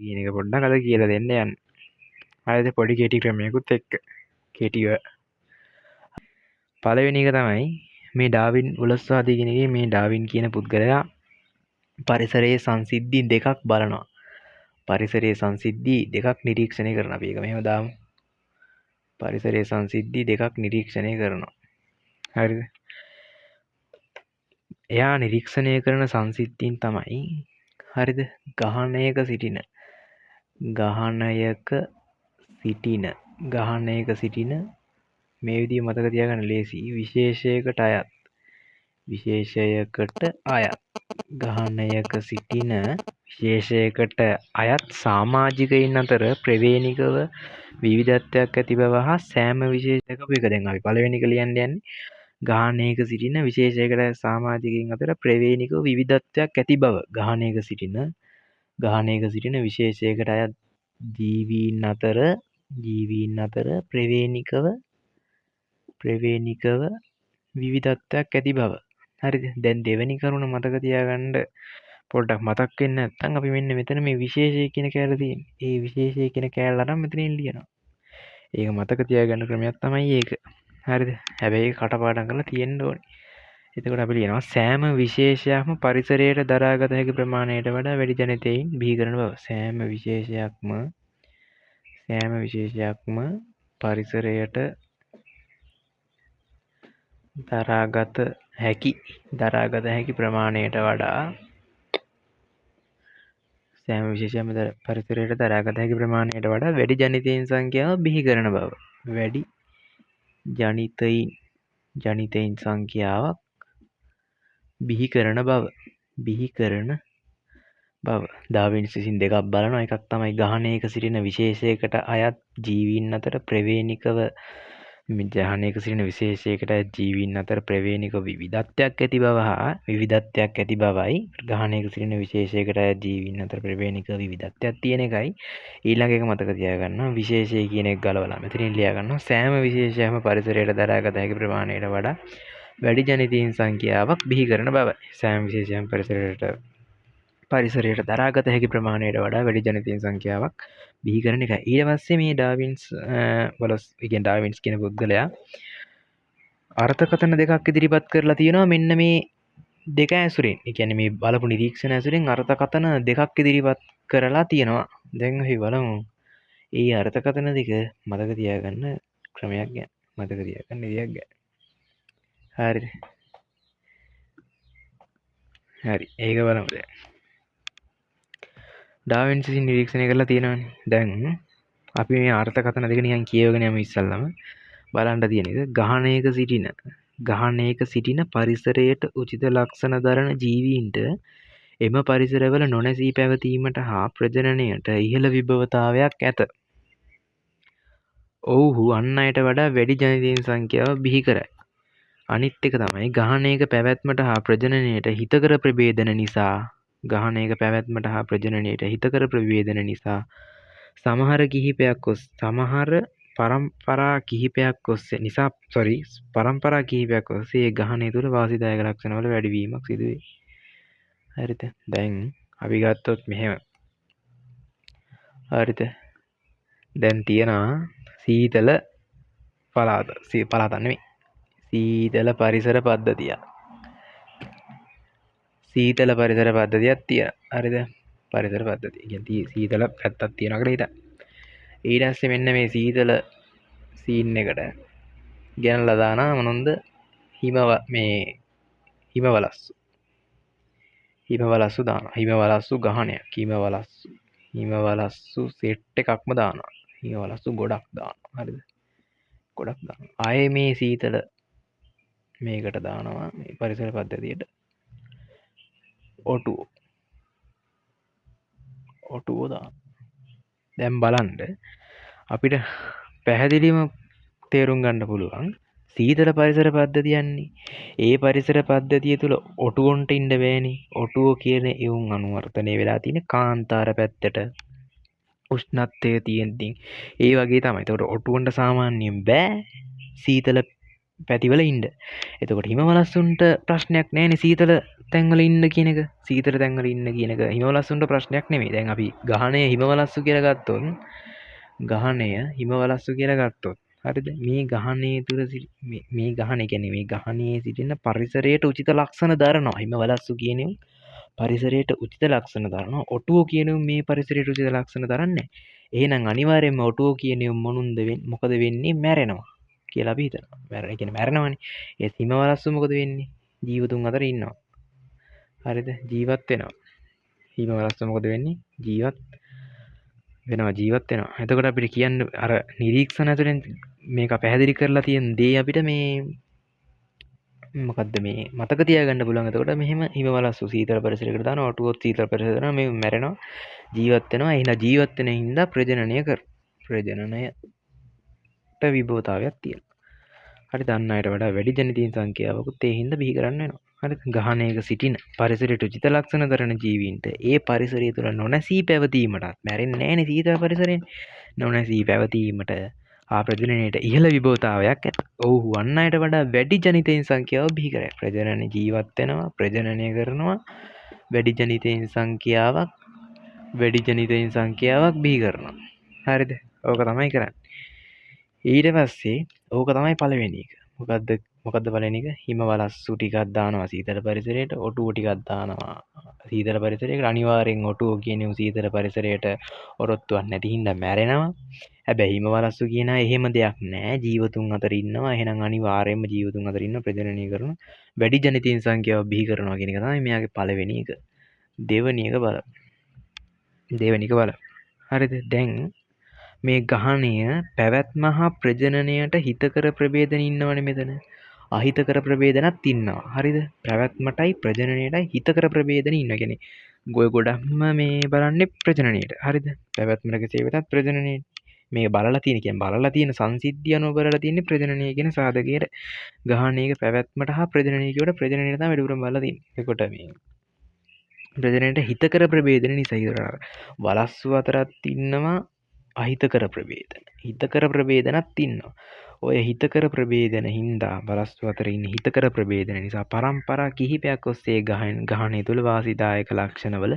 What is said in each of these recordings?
කියන එක පොඩ්ඩක් අද කියලා දෙන්න යන්න. හරිද? පොඩි කෙටි ක්‍රමයකුත් එක්ක. කෙටිව. පළවෙනි එක තමයි මේ ඩාවින් උලස්වාදී කෙනෙක්ගේ මේ ඩාවින් කියන පුද්ගලයා පරිසරයේ සංසිද්ධි දෙකක් බලනවා. පරිසරයේ සංසිද්ධි දෙකක් නිරීක්ෂණය කරනවා. අපි ඒක මෙහෙම දාමු. පරිසරයේ සංසිද්ධි දෙකක් නිරීක්ෂණය කරනවා. හරිද? එයා නිරීක්ෂණය කරන සංසිද්ධීන් තමයි හරිද? ගහණයක සිටින මේ විදිහ මතක තියාගන්න ලේසි. විශේෂයකට අයත් ගහණයක සිටින විශේෂයකට අයත් සමාජිකයින් අතර ප්‍රවේණිකව විවිධත්වයක් ඇති බව හා සෑම විශේෂයක එක දැන් අපි පළවෙනි එක ලියන්න යන්නේ ගහණයක සිටින විශේෂයකට සමාජිකයින් අතර ප්‍රවේණිකව විවිධත්වයක් ඇති බව. ගහණයක සිටින විශේෂයකට අයත් ජීවීන් අතර ප්‍රවේණිකව විවිධත්වයක් ඇති බව. හරිද? දැන් දෙවෙනි කරුණ මතක තියාගන්න පොඩ්ඩක් මතක් වෙන්නේ නැත්නම් අපි මෙන්න මෙතන මේ විශේෂය කියන කෑල්ල තියෙන්නේ. ඒ විශේෂය කියන කෑල්ල අරන් මෙතනින් ලියනවා. ඒක මතක තියාගන්න ක්‍රමයක් තමයි ඒක. හරිද? හැබැයි ඒක කටපාඩම් කරලා තියෙන්න ඕනේ. එතකොට අපි ලියනවා සෑම විශේෂයක්ම පරිසරයට දරාගත හැකි ප්‍රමාණයට වඩා වැඩි ජනිතයින් බිහි කරන බව. සෑම විශේෂයක්ම පරිසරයට දරාගත හැකි ප්‍රමාණයට වඩා වැඩි ජනිතයින් සංඛ්‍යාව බිහි කරන බව. වැඩි ජනිතයින් සංඛ්‍යාවක් බිහි කරන බව. ඩාවින්ස් විසින් දෙකක් බලනවා. එකක් තමයි ගහණයක සිටින විශේෂයකට අයත් ජීවීන් අතර ප්‍රවේණිකව විවිධත්වයක් ඇති බව හා විවිධත්වයක් ඇති බවයි. ගහණයක සිටින විශේෂයකට අයත් ජීවීන් අතර ප්‍රවේණිකව විවිධත්වයක් තියෙන එකයි. ඊළඟ එක මතක තියාගන්න විශේෂය කියන එක ගලවලා මෙතනින් ලියා ගන්නවා සෑම විශේෂයක්ම පරිසරයට දරාගත හැකි ප්‍රමාණයට වඩා වැඩි ජනිතයින් සංඛ්‍යාවක් බිහි කරන බවයි. සෑම විශේෂයක්ම පරිසරයට දරාගත හැකි ප්‍රමාණයට වඩා වැඩි ජනිතයින් සංඛ්‍යාවක් බිහි කරන එකයි. ඊට පස්සේ මේ ඩාවින්ස් කියන පුද්ගලයා අර්ථකථන දෙකක් ඉදිරිපත් කරලා තියෙනවා. මෙන්න මේ දෙක ඇසුරෙන්. ඒ කියන්නේ මේ බලපු නිරීක්ෂණ ඇසුරෙන් අර්ථකථන දෙකක් ඉදිරිපත් කරලා තියෙනවා. දැන් අපි බලමු. ඒ අර්ථකථන දෙක මතක තියාගන්න ක්‍රමයක් ගැන. මතක තියාගන්න විදියක් ගැන. හරිද? හරි. ඒක බලමු දැන්. ඩාවින්ස් විසින් නිරීක්ෂණය කරලා තියෙනවානේ. දැන් අපි මේ අර්ථකථන දෙක නිකන් කියවගෙන යමු ඉස්සල්ලාම. බලන්න තියෙන එක ගහණයක සිටින පරිසරයට උචිත ලක්ෂණ දරන ජීවීන්ට එම පරිසරවල නොනැසී පැවතීමට හා ප්‍රජනනයට ඉහළ විභවතාවයක් ඇත. ඔවුහු අන් අයට වඩා වැඩි ජනිතයින් සංඛ්‍යාව බිහි කරයි. අනිත් එක තමයි ගහණයක පැවැත්මට හා ප්‍රජනනයට හිතකර ප්‍රභේදන නිසා සමහර පරම්පරා කිහිපයක් ඔස්සේ ගහණය තුළ වාසිදායක ලක්ෂණවල වැඩිවීමක් සිදු වේ. හරිද? දැන් අපි ගත්තොත් මෙහෙම. හරිද? දැන් තියනවා සීතල පරිසර පද්ධතියක්. තියෙනවා. හරිද? පරිසර පද්ධතිය. කියන්නේ සීතල පැත්තක් තියෙනවා කියලා හිතන්න. ඊට පස්සේ මෙන්න මේ සීතල සීන් එකට ගෙනල්ලා දානවා මොනොන්ද? හිමවලස්සු දානවා. හිමවලස්සු ගහණයක්. හිමවලස්සු සෙට් එකක්ම දානවා. හිමවලස්සු ගොඩක් දානවා. හරිද? ගොඩක් දානවා. ආයේ මේ සීතල මේකට දානවා මේ පරිසර පද්ධතියට ඔටුව දානවා. දැන් බලන්න අපිට පැහැදිලිවම තේරුම් ගන්න පුළුවන් සීතල පරිසර පද්ධතියන්නේ. ඒ පරිසර පද්ධතිය තුළ ඔටුවොන්ට ඉන්න බෑනේ. ඔටුව කියන එවුන් අනුවර්තනය වෙලා තියෙන කාන්තාර පැත්තට උෂ්ණත්වය තියෙද්දි ඒ වගේ තමයි. ඒකට ඔටුවොන්ට සාමාන්‍යයෙන් බෑ සීතල පැතිවල ඉන්ඩ. එතකොට හිම වලස්සුන්ට ප්‍රශ්නයක් නෑන සීතල තැන්වල ඉන්න කියනක සීතර තැන්වල ඉන්න කියනක හිමවලස්සුන්ට ප්‍රශ්නයක් නෙමේ. දැන් අපි ගහනය හිමවලස්සු කියරගත්තොන් ගහනය හිමවලස්සු කියරගත්තොත් හරිද මේ ගහනය තුර මේ ගහන ගැන මේ ගහනයේ සිටින්න පරිසරයට උචිත ලක්ෂණ දරනවා. හිම වලස්සු කියනම් පරිසරයට උචිත ලක්ෂණ දරන ඔටුවෝ කියනු මේ පරිසරයට උචිත ලක්ෂණ දරන්න. එහෙනම් අනිවාර්යෙන්ම ඔටුවෝ කියනයම් මොනුන්ද මොකද වෙන්නේ මැරෙනවා කියලා අපි හිතනවා. මැරෙන කියන්නේ මැරෙනවනේ. ඒ හිම වලස්සු මොකද වෙන්නේ? ජීවතුන් අතර ඉන්නවා. හරිද? ජීවත් වෙනවා. හිම වලස්සු මොකද වෙන්නේ? ජීවත් වෙනවා. එතකොට අපිට කියන්න අර නිරීක්ෂණ ඇතුලෙන් මේක පැහැදිලි කරලා තියෙන දේ අපිට මේ මොකද්ද මේ මතක තියාගන්න පුළුවන්. එතකොට මෙහෙම හිම වලස්සු සීතල පරිසරයකට දානවා. ඔටුවොත් සීතල පරිසරයකට දානවා. මේ මැරෙනවා. ජීවත් වෙනවා. එහෙනම් ජීවත් වෙන හින්දා ප්‍රජනනයට විභවතාවයක් තියෙනවා. හරි දන්න අයට වඩා වැඩි ජනිතීන් සංඛ්‍යාවකුත් ඒ හින්දා බිහි කරන්න වෙනවා. හරි ගහණයක සිටින පරිසරයට උචිත ලක්ෂණ දරන ජීවීන්ට ඒ පරිසරය තුළ නොනැසී පැවතීමටත් මැරෙන්නේ නැහැනේ සීතල පරිසරයෙන්. නොනැසී පැවතීමට ප්‍රජනනයට ඉහළ විභවතාවයක් ඇත. ඔව්හු අන් අයට වඩා වැඩි ජනිතයින් සංඛ්‍යාව බිහි කරයි. ප්‍රජනන ජීවත් වෙනවා, ප්‍රජනනය කරනවා, වැඩි ජනිතයින් සංඛ්‍යාවක් බිහි කරනවා. හරිද? ඕක තමයි කරන්නේ. ඊට පස්සේ ඕක තමයි පළවෙනි එක. මොකද්ද පළවෙනි එක? හිම වලස්සු ටිකක් දානවා සීතල පරිසරයට, ඔටුව ටිකක් දානවා සීතල පරිසරයකට. අනිවාර්යෙන් ඔටුව කියන්නේ සීතල පරිසරයට ඔරොත්තුවක් නැති හින්දා මැරෙනවා. හැබැයි හිම වලස්සු කියන එහෙම දෙයක් නෑ. ජීවතුන් අතර ඉන්නවා. එහෙනම් අනිවාර්යෙන්ම ජීවතුන් අතර ඉන්න ප්‍රජනනය කරන වැඩි ජනිතීන් සංඛ්‍යාව බිහි කරනවා කියන එක තමයි මෙයාගේ පළවෙනි එක. දෙවෙනි එක බලමු. හරිද? දැන් මේ ගහණය පැවැත්ම හා ප්‍රජනනයට හිතකර ප්‍රභේදන ඉන්නවනේ මෙතන. අහිතකර ප්‍රභේදනත් ඉන්නවා. හරිද? පැවැත්මටයි ප්‍රජනනයටයි හිතකර ප්‍රභේදන ඉන්නවා. කියන්නේ ගොඩක්ම මේ බලන්නේ ප්‍රජනනයට. හරිද? පැවැත්මට කෙසේ වෙතත් ප්‍රජනනයට මේ බලලා තියෙන සංසිද්ධිය අනුව බලලා තියෙන්නේ ප්‍රජනනය කියන සාධකයේ ගහණයක පැවැත්මට හා ප්‍රජනනය කියවට ප්‍රජනනයට තමයි වැඩිපුරම බලලා තියෙන්නේ. එතකොට මේ ප්‍රජනනයට හිතකර ප්‍රභේදන නිසා ඉතර වලස්සු අතරත් ඉන්නවා අහිතකර ප්‍රභේදන. හිතකර ප්‍රභේදනත් ඉන්නවා. ඔය හිතකර ප්‍රභේදන හින්දා වලස්සු අතර ඉන්න හිතකර ප්‍රභේදන නිසා පරම්පරා කිහිපයක් ඔස්සේ ගහණය තුළ වාසිදායක ලක්ෂණවල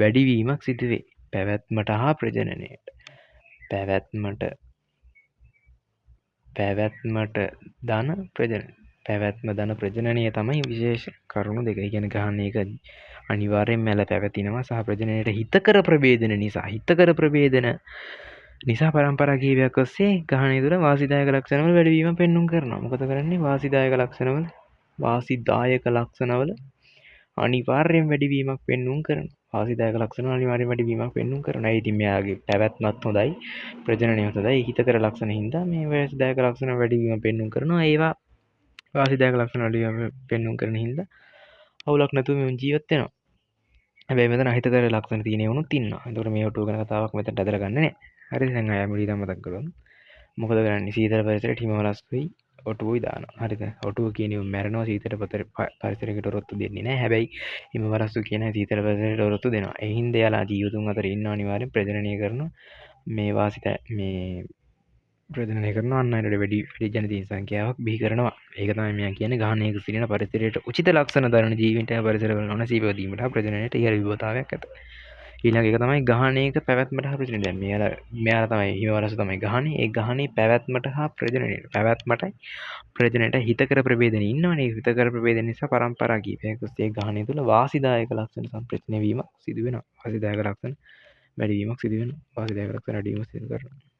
වැඩිවීමක් සිදු වේ. පැවැත්මට හා ප්‍රජනනයට. පැවැත්මට ධන ප්‍රජනනය. පැවැත්ම ධන ප්‍රජනනය තමයි විශේෂ කරුණු දෙක. ඒ කියන්නේ ගහණයක අනිවාර්යෙන් මැල පැවතිනවා සහ ප්‍රජනනයට හිතකර ප්‍රභේදන නිසා පරම්පරා කීපයක් ඔස්සේ ගහණය තුළ වාසිදායක ලක්ෂණවල වැඩිවීම පෙන්눔 කරනවා. මොකද කරන්නේ? වාසිදායක ලක්ෂණවල අනිවාර්යෙන් වැඩිවීමක් පෙන්눔 කරනවා. වාසිදායක ලක්ෂණ අනිවාර්යෙන් වැඩිවීමක් පෙන්눔 කරනවා. ඒ ඉතින් මෙයාගේ පැවැත්මත් හොඳයි, ප්‍රජනනයත් හොඳයි. හිතකර ලක්ෂණ හින්දා මේ වාසිදායක ලක්ෂණ වැඩිවීම පෙන්눔 කරනවා. ඒවා වාසිදායක ලක්ෂණ වැඩිවීම පෙන්눔 කරන හින්දා අවුලක් නැතුව මේ ජීවත් වෙනවා. හැබැයි මෙතන අහිතකර ලක්ෂණ තියෙන උනුත් ඉන්නවා. ඒකට මේ ඔටුව ගැන කතාවක් මෙතනට ඇදලා ගන්න නෑ. හරිද? දැන් අය මුලින්ම මතක් කරගමු. මොකද කරන්නේ? සීතල පරිසරයට හිම වලස්සුයි ඔටුවයි දානවා. හරිද? ඔටුව කියන්නේ මැරෙනවා සීතල පරිසරයකට ඔරොත්තු දෙන්නේ නැහැ. හැබැයි හිම වලස්සු කියන සීතල පරිසරයට ඔරොත්තු දෙනවා. ඒ හින්දා යාලා ජීවතුන් අතර ඉන්න අනිවාර්යෙන් ප්‍රජනනය කරනවා. මේ ප්‍රජනනය කරනවා අන්න අයට වැඩි ජනිතීන් සංඛ්‍යාවක් බිහි කරනවා. ඒක තමයි මෙයා කියන්නේ ගහණයක සිටින පරිසරයට උචිත ලක්ෂණ දරන ජීවීන්ට පරිසරවල නොනැසී පැවතීමට ප්‍රජනනයට ඉහළ විභවතාවයක් ඇත. ඊළඟ එක තමයි ගහණයක පැවැත්මට හා ප්‍රජනනයට. දැන් මෙයාලා තමයි හිම වලස්සු තමයි ගහණේ. ඒ ගහණේ පැවැත්මට හා ප්‍රජනනයට. පැවැත්මටයි ප්‍රජනනයට හිතකර ප්‍රභේදන ඉන්නවනේ. හිතකර ප්‍රභේදන නිසා පරම්පරා කීපයක් ඔස්සේ ගහණය තුළ වාසිදායක ලක්ෂණ සම්ප්‍රේෂණය වීමක් සිදු වෙනවා. වාසිදායක ලක්ෂණ වැඩිවීමක් සිදු වෙනවා. වාසිදායක ලක්ෂණ වැඩිවීමක් සිදු කරනවා.